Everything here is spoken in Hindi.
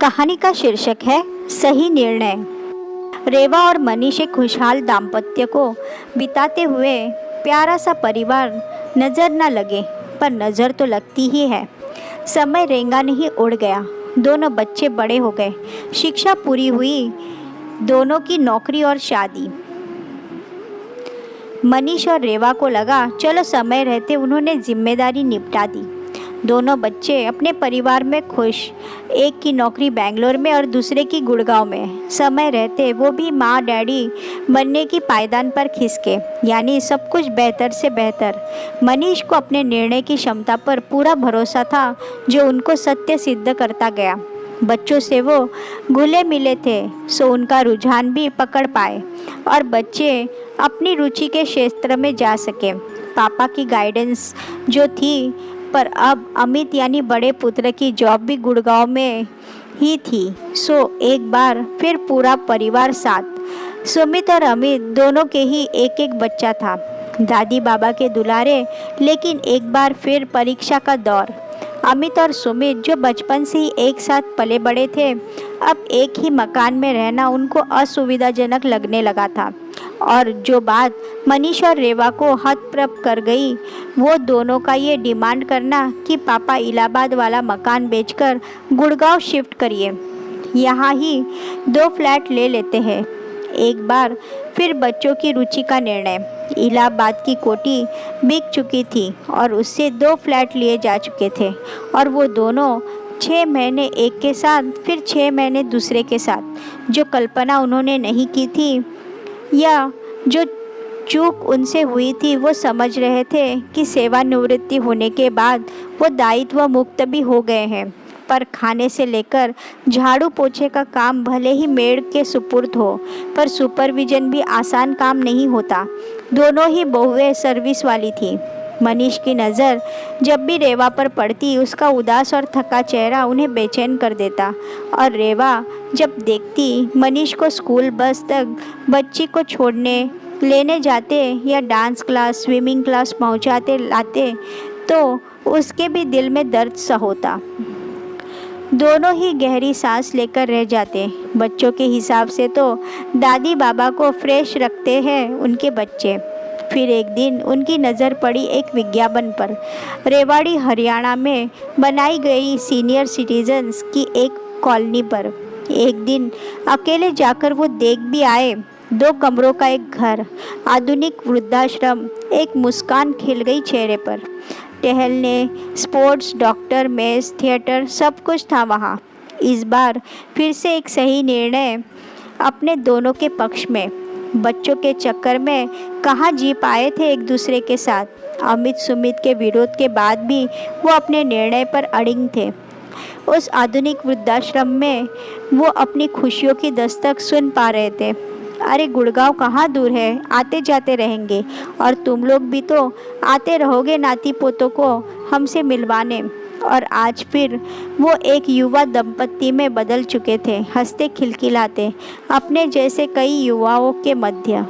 कहानी का शीर्षक है सही निर्णय। रेवा और मनीष एक खुशहाल दाम्पत्य को बिताते हुए प्यारा सा परिवार नज़र न लगे, पर नज़र तो लगती ही है। समय रेंगा नहीं उड़ गया, दोनों बच्चे बड़े हो गए, शिक्षा पूरी हुई, दोनों की नौकरी और शादी। मनीष और रेवा को लगा चलो समय रहते उन्होंने जिम्मेदारी निपटा दी। दोनों बच्चे अपने परिवार में खुश, एक की नौकरी बेंगलोर में और दूसरे की गुड़गांव में। समय रहते वो भी माँ डैडी बनने की पायदान पर खिसके, यानी सब कुछ बेहतर से बेहतर। मनीष को अपने निर्णय की क्षमता पर पूरा भरोसा था, जो उनको सत्य सिद्ध करता गया। बच्चों से वो घुले मिले थे, सो उनका रुझान भी पकड़ पाए और बच्चे अपनी रुचि के क्षेत्र में जा सके। पापा की गाइडेंस जो थी, पर अब अमित यानी बड़े पुत्र की जॉब भी गुड़गांव में ही थी, सो एक बार फिर पूरा परिवार साथ। सुमित और अमित दोनों के ही एक एक बच्चा था। दादी बाबा के दुलारे, लेकिन एक बार फिर परीक्षा का दौर। अमित और सुमित जो बचपन से ही एक साथ पले बड़े थे, अब एक ही मकान में रहना उनको असुविधाजनक लगने लगा था। और जो बात मनीष और रेवा को हतप्रभ कर गई, वो दोनों का ये डिमांड करना कि पापा इलाहाबाद वाला मकान बेचकर गुड़गांव शिफ्ट करिए, यहाँ ही 2 फ्लैट ले लेते हैं। एक बार फिर बच्चों की रुचि का निर्णय। इलाहाबाद की कोठी बिक चुकी थी और उससे 2 फ्लैट लिए जा चुके थे, और वो दोनों 6 महीने एक के साथ, फिर 6 महीने दूसरे के साथ। जो कल्पना उन्होंने नहीं की थी या जो चूक उनसे हुई थी, वो समझ रहे थे कि सेवानिवृत्ति होने के बाद वो दायित्व मुक्त भी हो गए हैं, पर खाने से लेकर झाड़ू पोछे का काम भले ही मेड के सुपुर्द हो, पर सुपरविजन भी आसान काम नहीं होता। दोनों ही बहुएं सर्विस वाली थी। मनीष की नज़र जब भी रेवा पर पड़ती, उसका उदास और थका चेहरा उन्हें बेचैन कर देता, और रेवा जब देखती मनीष को स्कूल बस तक बच्ची को छोड़ने लेने जाते या डांस क्लास स्विमिंग क्लास पहुंचाते लाते, तो उसके भी दिल में दर्द सा होता। दोनों ही गहरी सांस लेकर रह जाते। बच्चों के हिसाब से तो दादी बाबा को फ्रेश रखते हैं उनके बच्चे। फिर एक दिन उनकी नज़र पड़ी एक विज्ञापन पर, रेवाड़ी हरियाणा में बनाई गई सीनियर सिटीजन्स की एक कॉलोनी पर। एक दिन अकेले जाकर वो देख भी आए, 2 कमरों का एक घर, आधुनिक वृद्धाश्रम। एक मुस्कान खिल गई चेहरे पर। टहलने, स्पोर्ट्स, डॉक्टर, मेस, थिएटर, सब कुछ था वहाँ। इस बार फिर से एक सही निर्णय अपने दोनों के पक्ष में। बच्चों के चक्कर में कहाँ जी पाए थे एक दूसरे के साथ। अमित सुमित के विरोध के बाद भी वो अपने निर्णय पर अड़िग थे। उस आधुनिक वृद्धाश्रम में वो अपनी खुशियों की दस्तक सुन पा रहे थे। अरे गुड़गांव कहाँ दूर है, आते जाते रहेंगे, और तुम लोग भी तो आते रहोगे नाती पोतों को हमसे मिलवाने। और आज फिर वो एक युवा दंपत्ति में बदल चुके थे, हंसते खिलखिलाते अपने जैसे कई युवाओं के मध्य।